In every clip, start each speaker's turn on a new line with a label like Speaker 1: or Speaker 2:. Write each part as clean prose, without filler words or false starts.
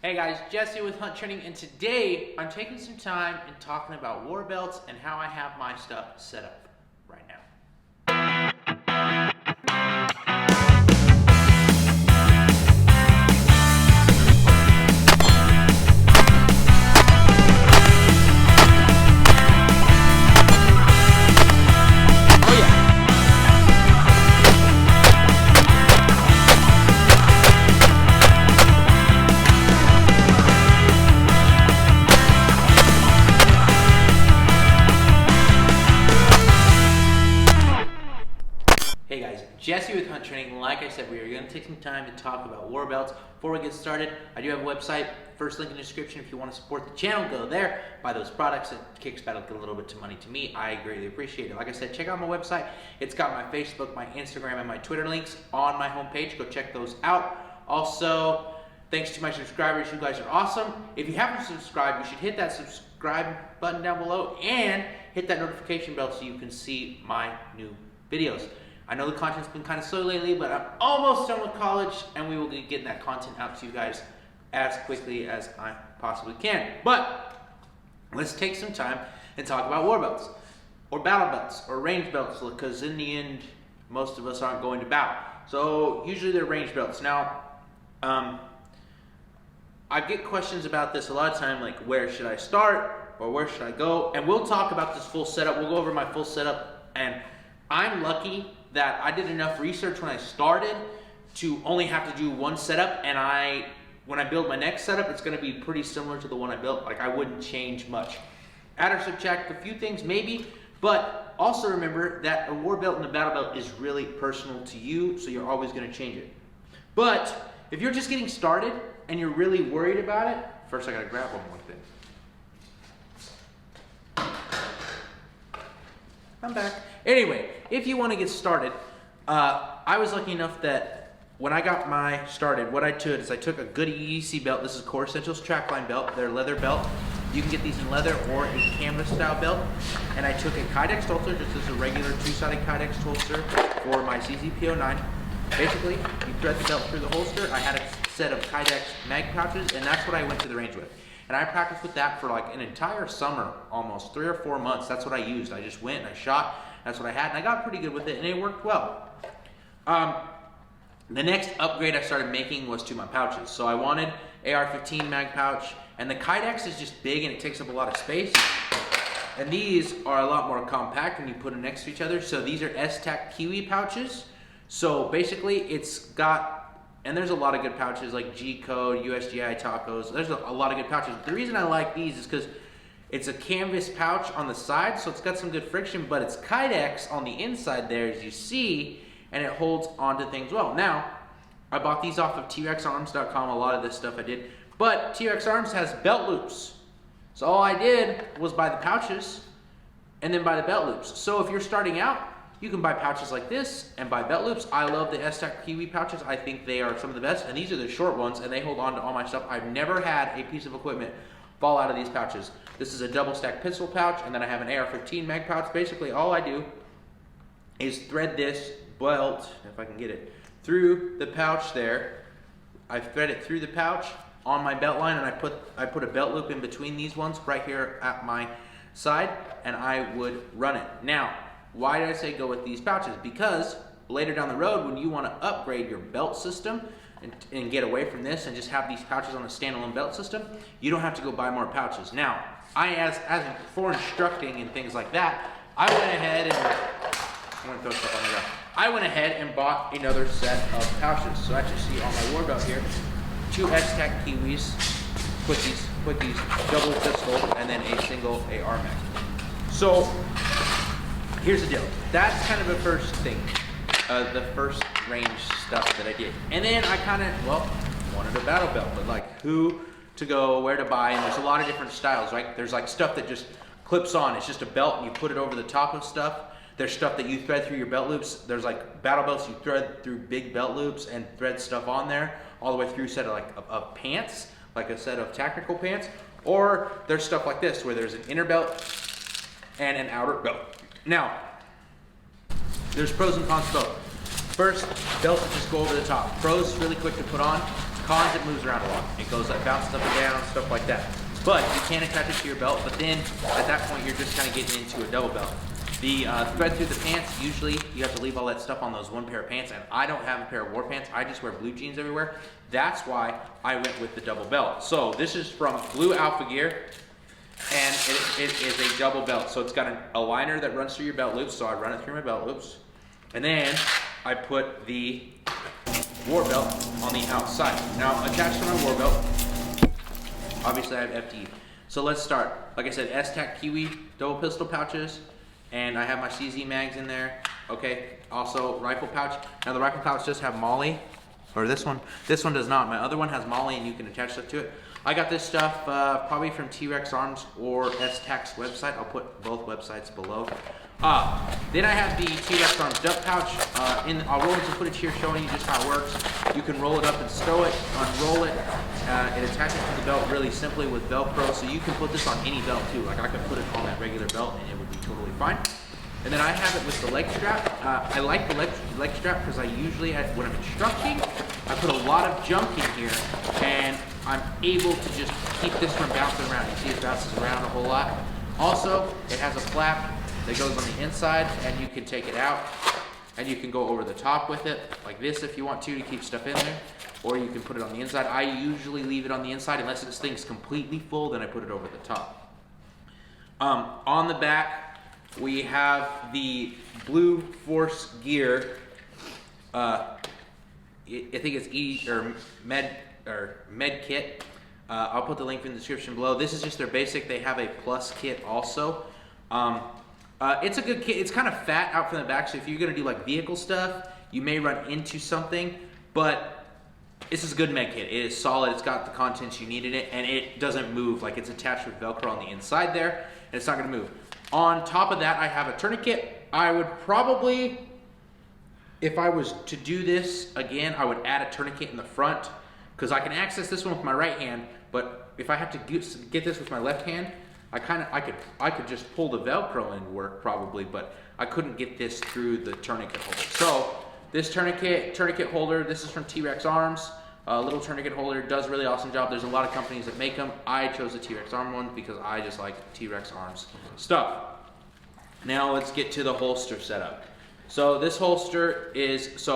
Speaker 1: Hey guys, Jesse with Hunt Training, and today I'm taking some time and talking about Warbelts and how I have my stuff set up right now. Hey guys, Jesse with Hunt Training. Like I said, we are going to take some time to talk about Warbelts. Before we get started, I do have a website, first link in the description. If you want to support the channel, go there, buy those products. It kicks back a little bit of money to me. I greatly appreciate it. Like I said, check out my website. It's got my Facebook, my Instagram, and my Twitter links on my homepage. Go check those out. Also, thanks to my subscribers. You guys are awesome. If you haven't subscribed, you should hit that subscribe button down below and hit that notification bell so you can see my new videos. I know the content's been kind of slow lately, but I'm almost done with college, and we will be getting that content out to you guys as quickly as I possibly can. But let's take some time and talk about Warbelts, or battle belts, or range belts, because in the end, most of us aren't going to battle. So usually they're range belts. Now, I get questions about this a lot of time, like where should I start, or where should I go? And we'll talk about this full setup. We'll go over my full setup, and I'm lucky that I did enough research when I started to only have to do one setup, and when I build my next setup, it's gonna be pretty similar to the one I built. Like, I wouldn't change much. Add or subtract a few things maybe, but also remember that a war belt and a battle belt is really personal to you, so you're always gonna change it. But if you're just getting started and you're really worried about it, first I gotta grab one more thing. I'm back. Anyway, if you want to get started, I was lucky enough that when I got my started, what I did is I took a good EDC belt. This is Core Essentials Trackline belt. They're leather belt. You can get these in leather or a canvas style belt. And I took a Kydex holster, just as a regular two-sided Kydex holster for my CZP09. Basically, you thread the belt through the holster. I had a set of Kydex mag pouches, and that's what I went to the range with. And I practiced with that for like an entire summer, almost 3 or 4 months. That's what I used. I just went and I shot. That's what I had, and I got pretty good with it, and it worked well. The next upgrade I started making was to my pouches. So I wanted AR-15 mag pouch, and the Kydex is just big and it takes up a lot of space. And these are a lot more compact when you put them next to each other. So these are S-Tac Kiwi pouches. So basically it's got, and there's a lot of good pouches like G-Code, USGI Tacos. There's a lot of good pouches. The reason I like these is because it's a canvas pouch on the side, so it's got some good friction, but it's Kydex on the inside there, as you see, and it holds onto things well. Now, I bought these off of TrexArms.com, a lot of this stuff I did, but TRX Arms has belt loops. So all I did was buy the pouches and then buy the belt loops. So if you're starting out, you can buy pouches like this and buy belt loops. I love the S-Tac Kiwi pouches. I think they are some of the best, and these are the short ones, and they hold on to all my stuff. I've never had a piece of equipment fall out of these pouches. This is a double stack pistol pouch, and then I have an AR-15 mag pouch. Basically, all I do is thread this belt, if I can get it, through the pouch there. I thread it through the pouch on my belt line, and I put a belt loop in between these ones right here at my side, and I would run it. Now, why did I say go with these pouches? Because later down the road, when you want to upgrade your belt system, and get away from this and just have these pouches on a standalone belt system, you don't have to go buy more pouches. Now, for instructing and things like that, I went ahead and bought another set of pouches. So as you see on my war belt here, 2 S-Tac Kiwis, quickies, double pistol, and then a single AR mag. So here's the deal. That's kind of the first thing. The first range stuff that I did. And then I kind of, wanted a battle belt, but like who to go, where to buy, and there's a lot of different styles, right? There's like stuff that just clips on. It's just a belt and you put it over the top of stuff. There's stuff that you thread through your belt loops. There's like battle belts you thread through big belt loops and thread stuff on there, all the way through a set of pants, like a set of tactical pants. Or there's stuff like this, where there's an inner belt and an outer belt. Now, there's pros and cons to both. First, belts that just go over the top. Pros, really quick to put on. Cons, it moves around a lot. It goes, it bounces up and down, stuff like that. But you can attach it to your belt, but then at that point you're just kind of getting into a double belt. The thread through the pants, usually you have to leave all that stuff on those one pair of pants, and I don't have a pair of war pants. I just wear blue jeans everywhere. That's why I went with the double belt. So this is from Blue Alpha Gear, and it is a double belt. So it's got a liner that runs through your belt loops, so I run it through my belt loops. And then I put the Warbelt on the outside. Now attached to my Warbelt, obviously I have FD. So let's start. Like I said, S-Tac Kiwi double pistol pouches, and I have my CZ mags in there. Okay, also rifle pouch. Now the rifle pouch does have Molly, or this one does not. My other one has Molly and you can attach stuff to it. I got this stuff probably from T-Rex Arms or S-Tac's website. I'll put both websites below. Then I have the T-Rex Arms duck pouch. I'll roll into footage here showing you just how it works. You can roll it up and stow it, unroll it. It attaches to the belt really simply with Velcro, so you can put this on any belt too. Like I could put it on that regular belt and it would be totally fine. And then I have it with the leg strap. I like the leg strap because I usually, when I'm instructing, I put a lot of junk in here and I'm able to just keep this from bouncing around. You see it bounces around a whole lot. Also, it has a flap that goes on the inside and you can take it out and you can go over the top with it like this if you want to keep stuff in there, or you can put it on the inside. I usually leave it on the inside unless this thing's completely full, then I put it over the top. On the back, we have the Blue Force Gear. I think it's Med Kit. I'll put the link in the description below. This is just their basic. They have a plus kit also. It's a good kit. It's kind of fat out from the back, so if you're gonna do like vehicle stuff, you may run into something, but this is a good med kit. It is solid. It's got the contents you need in it, and it doesn't move. Like it's attached with Velcro on the inside there, and it's not gonna move. On top of that, I have a tourniquet. I would probably, if I was to do this again, I would add a tourniquet in the front because I can access this one with my right hand, but if I have to get this with my left hand, I could just pull the Velcro and work probably, but I couldn't get this through the tourniquet holder. So this tourniquet holder, this is from T-Rex Arms. A little tourniquet holder, does a really awesome job. There's a lot of companies that make them. I chose the T-Rex Arm one because I just like T-Rex Arms stuff. Now let's get to the holster setup. So this holster is,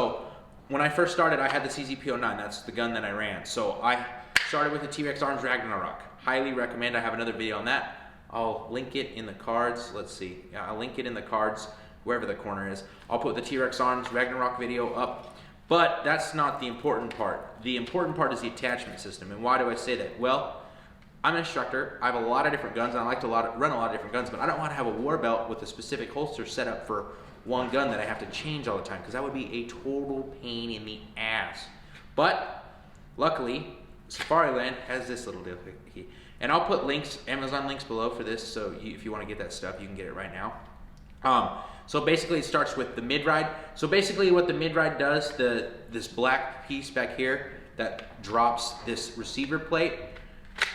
Speaker 1: when I first started, I had the CZP-09, that's the gun that I ran. So I started with the T-Rex Arms Ragnarok. Highly recommend. I have another video on that. I'll link it in the cards. Let's see. Yeah, I'll link it in the cards, wherever the corner is. I'll put the T-Rex Arms Ragnarok video up. But that's not the important part. The important part is the attachment system. And why do I say that? Well, I'm an instructor. I have a lot of different guns, and I like to run a lot of different guns, but I don't want to have a war belt with a specific holster set up for one gun that I have to change all the time, because that would be a total pain in the ass. But luckily, Safariland has this little deal. And I'll put links, Amazon links below for this, so if you want to get that stuff, you can get it right now. So basically it starts with the mid-ride. So basically what the mid-ride does, this black piece back here that drops this receiver plate,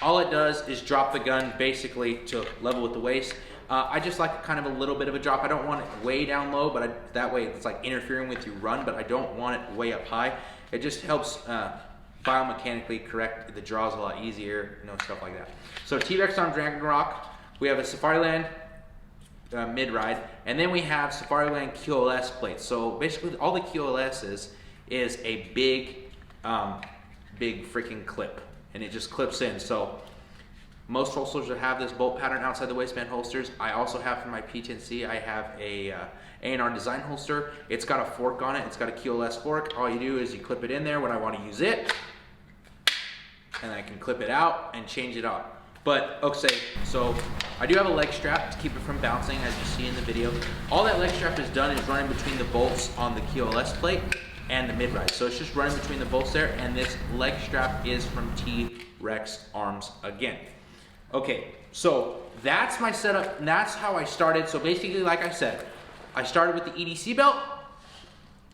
Speaker 1: all it does is drop the gun basically to level with the waist. I just like kind of a little bit of a drop. I don't want it way down low, but that way it's like interfering with your run, but I don't want it way up high. It just helps biomechanically correct the draws a lot easier, stuff like that. So T-Rex Arms Ragnarok, we have a Safariland mid-ride, and then we have Safariland QLS plates. So basically all the QLS is a big freaking clip, and it just clips in. So most holsters will have this bolt pattern outside the waistband holsters. I also have for my P10C, I have a A&R design holster. It's got a fork on it. It's got a QLS fork. All you do is you clip it in there when I want to use it, and I can clip it out and change it out. But okay, so I do have a leg strap to keep it from bouncing, as you see in the video. All that leg strap is done is running between the bolts on the QLS plate and the mid-ride. So it's just running between the bolts there, and this leg strap is from T-Rex Arms again. Okay, so that's my setup, and that's how I started. So basically, like I said, I started with the EDC belt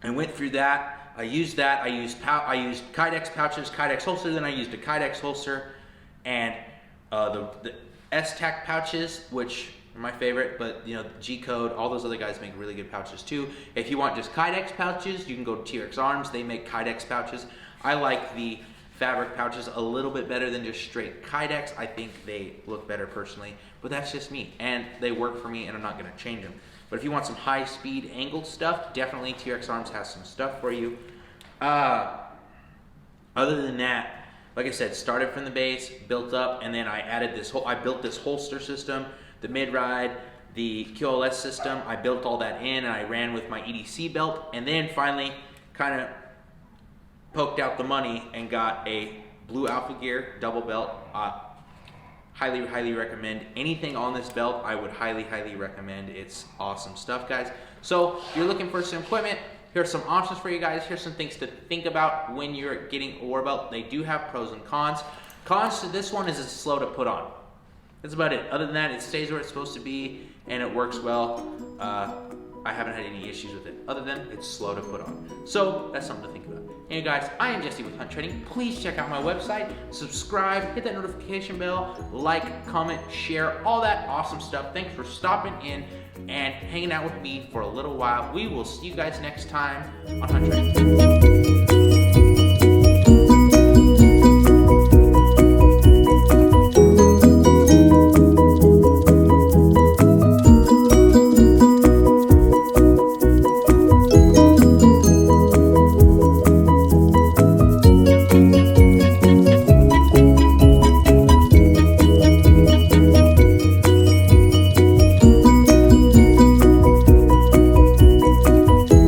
Speaker 1: and went through that. I used that. I used Kydex pouches, Kydex holster. Then I used a Kydex holster and the S-Tac pouches, which are my favorite. But G-Code, all those other guys make really good pouches too. If you want just Kydex pouches, you can go to T-Rex Arms. They make Kydex pouches. I like the fabric pouches a little bit better than just straight Kydex. I think they look better personally, but that's just me, and they work for me, and I'm not gonna change them. But if you want some high speed angled stuff, definitely TRX Arms has some stuff for you. Other than that, like I said, started from the base, built up, and then I built this holster system, the mid-ride, the QLS system. I built all that in, and I ran with my EDC belt, and then finally kind of poked out the money and got a Blue Alpha Gear double belt. Highly, highly recommend anything on this belt. I would highly, highly recommend. It's awesome stuff, guys. So if you're looking for some equipment, here's some options for you guys. Here's some things to think about when you're getting a Warbelt. They do have pros and cons. Cons to this one is it's slow to put on. That's about it. Other than that, it stays where it's supposed to be and it works well. I haven't had any issues with it, other than it's slow to put on. So that's something to think about. Anyway guys, I am Jesse with Hunt Trading. Please check out my website, subscribe, hit that notification bell, like, comment, share, all that awesome stuff. Thanks for stopping in and hanging out with me for a little while. We will see you guys next time on Hunt Trading.